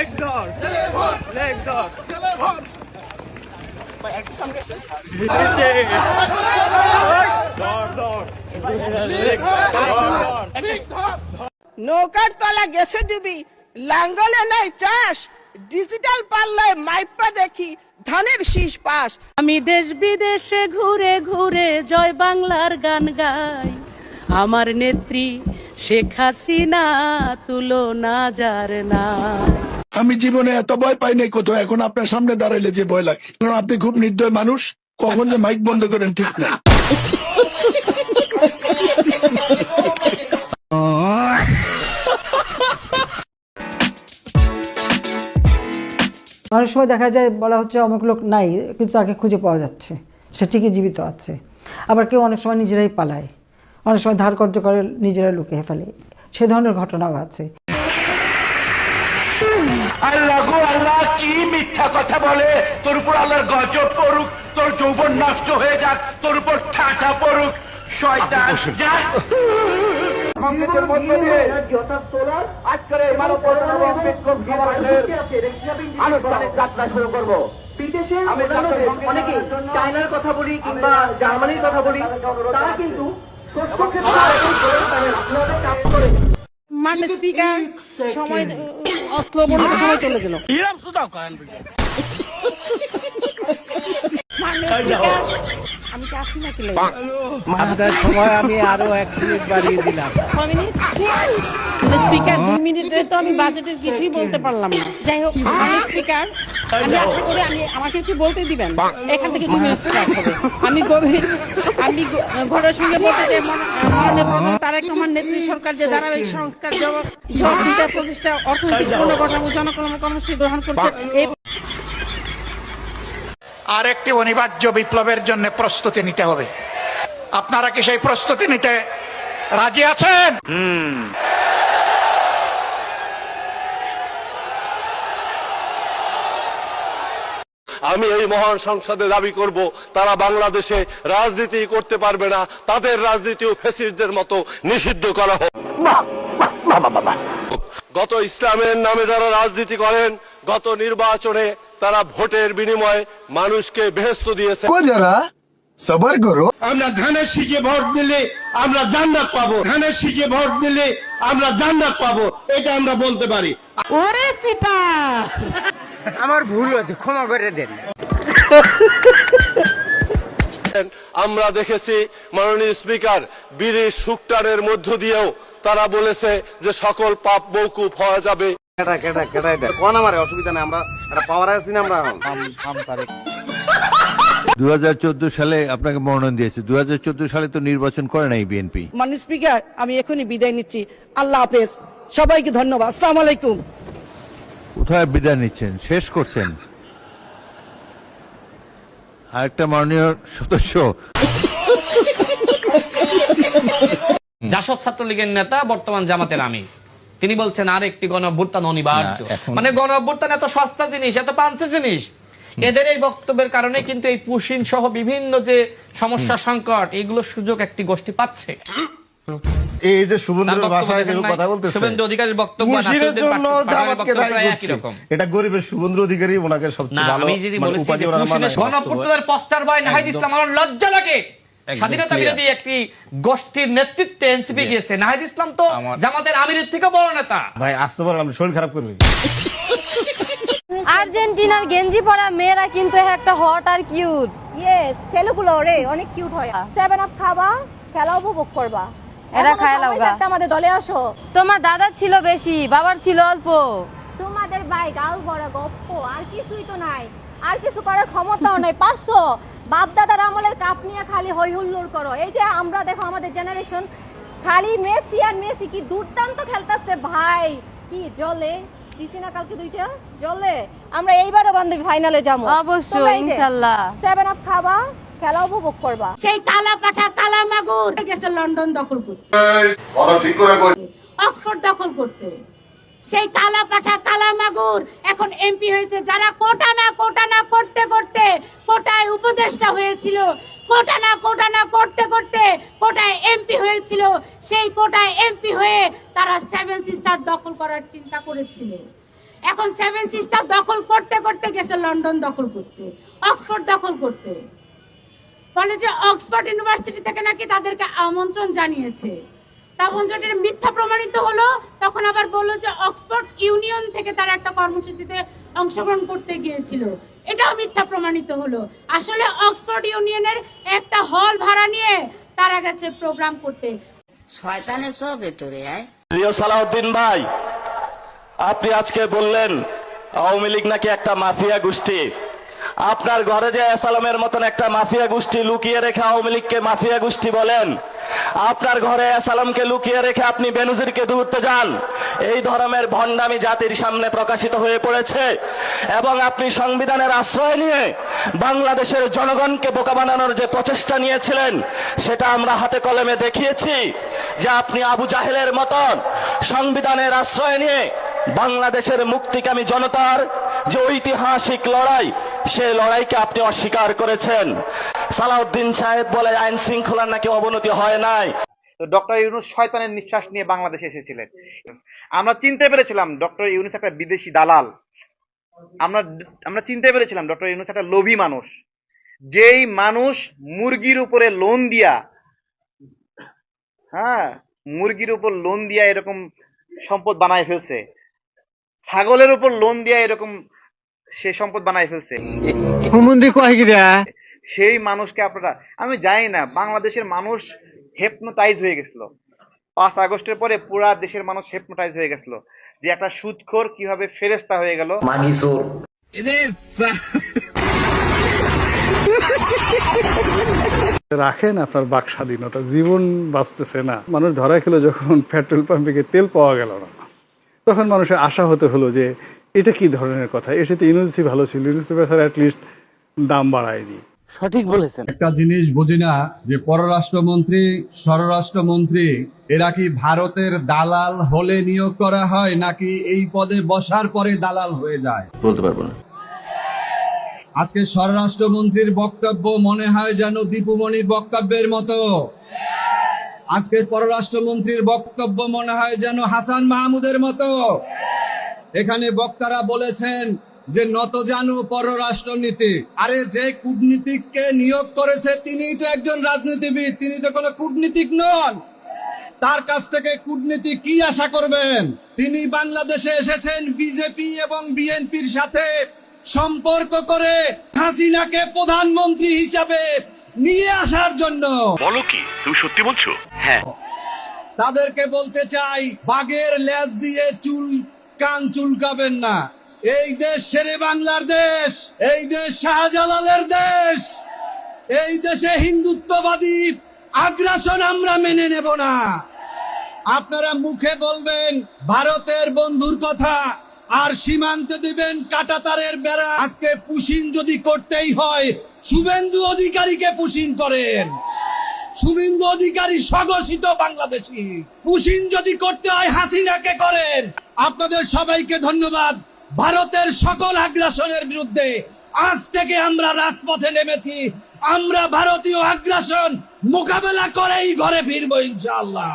Leg ধর, leg ধর। নৌকার তলা গেছে ডুবি, লাঙ্গলে নাই চাষ, ডিজিটাল পাল্লায় মাইপা দেখি ধানের শীষ পাশ। আমি দেশ বিদেশে ঘুরে ঘুরে জয় বাংলার গান গাই, আমার নেত্রী শেখ হাসিনা তুলনা যার না। আমি জীবনে এত ভয় পাই নাই কোথাও, এখন আপনার সামনে দাঁড়াইলে যে ভয় লাগে, কারণ আপনি খুব নির্দয় মানুষ, কখন যে মাইক বন্ধ করেন ঠিক নাই। অনেক সময় দেখা যায় বলা হচ্ছে অমুক লোক নাই, কিন্তু তাকে খুঁজে পাওয়া যাচ্ছে, সে ঠিকই জীবিত আছে। আবার কেউ অনেক সময় নিজেরাই পালায়, অনেক সময় ধার কর্য করে নিজেরা লুকিয়ে ফেলে, সে ধরনের ঘটনাও আছে। আল্লাহ গো আল্লাহ, কি মিথ্যা কথা বলে! তোর উপর আল্লাহর গজব পড়ুক, তোর যৌবন নষ্ট হয়ে যাক, তোর উপর ঠাটা পড়ুক, শয়তান যা। আজকের এই আনুষ্ঠানিক যাত্রা শুরু করবো। বিদেশের অন্যান্য দেশ, অনেকে চায়নার কথা বলি কিংবা জার্মানির কথা বলি, তারা কিন্তু শস্য ক্ষেত্রে কাজ করে। মানে স্পিকার সময় অস্ত্র বন্ধ সময় চলে গেল। আমি কি আসি নাকি মাথার সময় আমি আরো 1 মিনিট বাড়িয়ে দিলাম। স্পিকার 2 মিনিটে তো আমি বাজেটের কিছুই বলতে পারলাম না। যাই হোক, আমি স্পিকার, আমি আশা করি আমাকে একটু বলতে দিবেন। এখান থেকে 2 মিনিট স্টার্ট হবে। আমি ঘরের সঙ্গে বলতে চাই, মাননীয় তারেক রহমান নেত্রী সরকার যে ধারাবাহিক সংস্কার বিচার প্রতিষ্ঠা, অর্থনৈতিক পুনর্গঠন ও জনকল্যাণ কর্মসূচি গ্রহণ করছে। আর একটি অনিবার্য বিপ্লবের জন্য প্রস্তুতি নিতে হবে। আপনারা কি সেই প্রস্তুতি নিতে রাজি আছেন? আমি এই মহান সংসদে দাবি করব, তারা বাংলাদেশে রাজনীতি করতে পারবে না, তাদের রাজনীতিও ফ্যাসিস্টদের মতো নিষিদ্ধ করা হোক। গত ইসলামের নামে যারা রাজনীতি করেন, গত নির্বাচনে তারা ভোটের বিনিময়ে মানুষকে বেহেশত দিয়েছে। যারা সবার করো, আমরা ধানের শীষে ভোট দিলে আমরা জান্নাত পাবো, ধানের শীষে ভোট দিলে আমরা জান্নাত পাবো, এটা আমরা বলতে পারি। ওরে সিটা, আমার ভুল হয়েছে, ক্ষমা করে দেন। আমরা দেখেছি মাননীয় স্পিকার বিড়ি শুকটানের মধ্য দিয়েও তারা বলেছে যে সকল পাপ মওকুফ হওয়া যাবে। 2014 সালে আপনাকে মনোনয়ন দিয়েছে, 2014 সালে তো নির্বাচন করে নাই বিএনপি। মাননীয় স্পিকার, আমি এখনই বিদায় নিচ্ছি। আল্লাহ হাফেজ, সবাইকে ধন্যবাদ। আসসালামু আলাইকুম। কোথায় বিদায় নিচ্ছেন, শেষ করছেন? আরেকটা মাননীয় সদস্য, জাসদ ছাত্রলীগের নেতা, বর্তমান জামাতের আমির, তিনি বলছেন আর একটি গণঅভ্যুত্থান অনিবার্য। মানে গণঅভ্যুত্থান এত সস্তা জিনিস, এত পাঞ্চে জিনিস। এদের এই বক্তব্যের কারণে কিন্তু এই পুশিন সহ বিভিন্ন যে সমস্যা সংকট, এগুলোর সুযোগ একটি গোষ্ঠী পাচ্ছে। এই যে শুভেন্দুর ভাষায় যে কথা বলতেছে, শুভেন্দু অধিকারীর বক্তব্য একই রকম। এটা গরিবের শুভেন্দু অধিকারী, ওনাকে সবচেয়ে ভালো উপাধি ওনারা মানে। গণঅভ্যুত্থানের পোস্টার বয় নাহিদ ইসলাম, আমার লজ্জা লাগে। স্বাধীনতা বিরোধী একটি গোষ্ঠীর নেতৃত্বে এনসিপি গিয়েছে। নাহিদ ইসলাম তো জামাতের আমিরের থেকে বড় নেতা। ভাই আসতে পারেন, শরীর খারাপ করবে। আর্জেন্টিনার গেঞ্জি পরা মেয়েরা কিন্তু একটা হট আর কিউট। ইয়েস, ছেলেগুলো রে অনেক কিউট হয়। 7 আপ খাবা, খেলা উপভোগ করবা। এরা খায় লাগা। আমাদের দলে আসো। তোমার দাদার ছিল বেশি, বাবার ছিল অল্প। তোমাদের ভাই গাল বড় গপ্প, আর কিছুই তো নাই। আর কিছু করার ক্ষমতাও নাই। পারছো বাপ দাদার আমলের কাপ নিয়ে খালি হই হুল্লোড় করো। এই যে আমরা দেখো, আমাদের জেনারেশন খালি মেসি আর মেসি, কি দুর্দান্ত খেলতেছে ভাই। কি জলে দিছি না কালকে দুইটা জলে। আমরা এইবারও বান্ধবী ফাইনালে যাবো অবশ্যই, ইনশাআল্লাহ। 7 আপ খাবা, খেলা উপভোগ করবা। সেই কালা পাঠা কালা মাগুর গেছে লন্ডন দখল করতে, অক্সফোর্ড দখল করতে। সেই কালা পাঠা কালা মাগুর এখন এমপি হয়েছে। যারা কোটা না করতে করতে কোটায় উপদেষ্টা হয়েছিল, কোটা না করতে করতে কোটায় এমপি হয়েছিল, সেই কোটায় এমপি হয়ে তারা 7 সিস্টার দখল করার চিন্তা করেছিল। এখন সেভেন সিস্টার দখল করতে করতে গেছে লন্ডন দখল করতে, অক্সফোর্ড দখল করতে। বলে যে অক্সফোর্ড ইউনিভার্সিটি থেকে নাকি তাদেরকে আমন্ত্রণ জানিয়েছে, তখন যেটা মিথ্যা প্রমাণিত হলো, তখন আবার বললো যে অক্সফোর্ড ইউনিয়ন থেকে তারা একটা কর্মসূচিতে অংশগ্রহণ করতে গিয়েছিল, এটাও মিথ্যা প্রমাণিত হলো। আসলে অক্সফোর্ড ইউনিয়নের একটা হল ভাড়া নিয়ে তারা গেছে প্রোগ্রাম করতে। শয়তানের সব ভেতরে আয়। প্রিয় সালাউদ্দিন ভাই, আপনি আজকে বললেন আওয়ামী লীগ নাকি একটা মাফিয়া গোষ্ঠী। আপনার ঘরে যে এসালামের মতন একটা মাফিয়া গোষ্ঠী লুকিয়ে রেখে আওয়ামী লীগকে মাফিয়া গোষ্ঠী বলেন, আপনার ঘরে এসালামকে লুকিয়ে রেখে আপনি বেনজিরকে ধরতে যান, এই ধরনের ভণ্ডামি জাতির সামনে প্রকাশিত হয়ে পড়েছে। এবং আপনি সংবিধানের আশ্রয় নিয়ে বাংলাদেশের জনগণকে বোকা বানানোর যে প্রচেষ্টা নিয়েছিলেন, সেটা আমরা হাতে কলমে দেখিয়েছি যে আপনি আবু জাহেলের মতন সংবিধানের আশ্রয় নিয়ে বাংলাদেশের মুক্তিকামী জনতার যে ঐতিহাসিক লড়াই, সেই লড়াইকে আপনি অস্বীকার করেছেন। সালাউদ্দিন সাহেব বলে আইন শৃঙ্খলার নাকি অবনতি হয় নাই। তো ডক্টর ইউনূস শয়তানের নিঃশ্বাস নিয়ে বাংলাদেশে এসেছিলেন। আমরা চিনতে পেরেছিলাম ডক্টর ইউনূস একটা বিদেশি দালাল। আমরা চিনতে পেরেছিলাম ডক্টর ইউনূস একটা লোভী মানুষ, যেই মানুষ মুরগির উপরে লোন দিয়া, মুরগির উপর লোন দিয়া এরকম সম্পদ বানায় ফেলছে, ছাগলের উপর লোন দিয়া এরকম সে সম্পদ বানায় ফেলছে। সেই মানুষকে আপনারা, আমি জানি না, বাংলাদেশের মানুষ হেপনোটাইজ হয়ে গেছিল 5 আগস্টের পরে। পুরা দেশের মানুষ হেপনোটাইজ হয়ে গেছিল যে একটা সুদখোর কিভাবে ফেরেশতা হয়ে গেল। রাখেন আপনার বাক স্বাধীনতা, জীবন বাঁচতেছে না। মানুষ ধরা খেলো যখন পেট্রোল পাম্পে গিয়ে তেল পাওয়া গেল না, তখন মানুষের আশা হতে হলো যে এটা কি ধরনের কথা, এসে তো ইউনিভার্সিটি ভালো ছিল, ইউনিভার্সিটি অ্যাটলিস্ট দাম বাড়ায়নি। সঠিক বলেছেন। একটা জিনিস বুঝি না যে পররাষ্ট্রমন্ত্রী, স্বরাষ্ট্রমন্ত্রী এরা কি ভারতের দালাল হলে নিয়োগ করা হয়, নাকি এই পদে বসার পরে দালাল হয়ে যায়? বলতে পারবো না। আজকে স্বরাষ্ট্রমন্ত্রীর বক্তব্য মনে হয় যেন দীপুমণির বক্তব্যের মতো। আজকে পররাষ্ট্রমন্ত্রীর বক্তব্য মনে হয় যেন হাসান মাহমুদের মতো। এখানে বক্তারা বলেছেন যে নত জানু পররাষ্ট্রনীতি। আরে যে কূটনীতিককে নিয়োগ করেছে তিনি তো একজন রাজনীতিবিদ, তিনি তো কোনো কূটনীতিক নন। তার কাছ থেকে কূটনীতি কি আশা করবেন? তিনি বাংলাদেশে এসেছেন বিজেপি এবং বিএনপির সাথে সম্পর্ক করে হাসিনাকে প্রধানমন্ত্রী হিসাবে নিয়ে আসার জন্য। বলো কি, তুমি সত্যি বলছো? হ্যাঁ। তাদেরকে বলতে চাই, বাঘের লেজ দিয়ে কান চুলকাবেন না। এই দেশ শেরে বাংলার দেশ, এই দেশ শাহজালালের দেশ। এই দেশে হিন্দুত্ববাদী আগ্রাসন আমরা মেনে নেব না। আপনারা মুখে বলবেন ভারতের বন্ধুর কথা, আর সীমান্তে দিবেন কাঁটাতারের বেড়া। আজকে পুশিন যদি করতেই হয়, শুভেন্দু অধিকারীকে পুশিন করেন। শুভেন্দু অধিকারী স্বঘোষিত বাংলাদেশী। পুশিন যদি করতে হয় হাসিনাকে করেন। আপনাদের সবাইকে ধন্যবাদ। ভারতের সকল আগ্রাসনের বিরুদ্ধে আজ থেকে আমরা রাজপথে নেমেছি। আমরা ভারতীয় আগ্রাসন মোকাবেলা করেই ঘরে ফিরবো ইনশাআল্লাহ।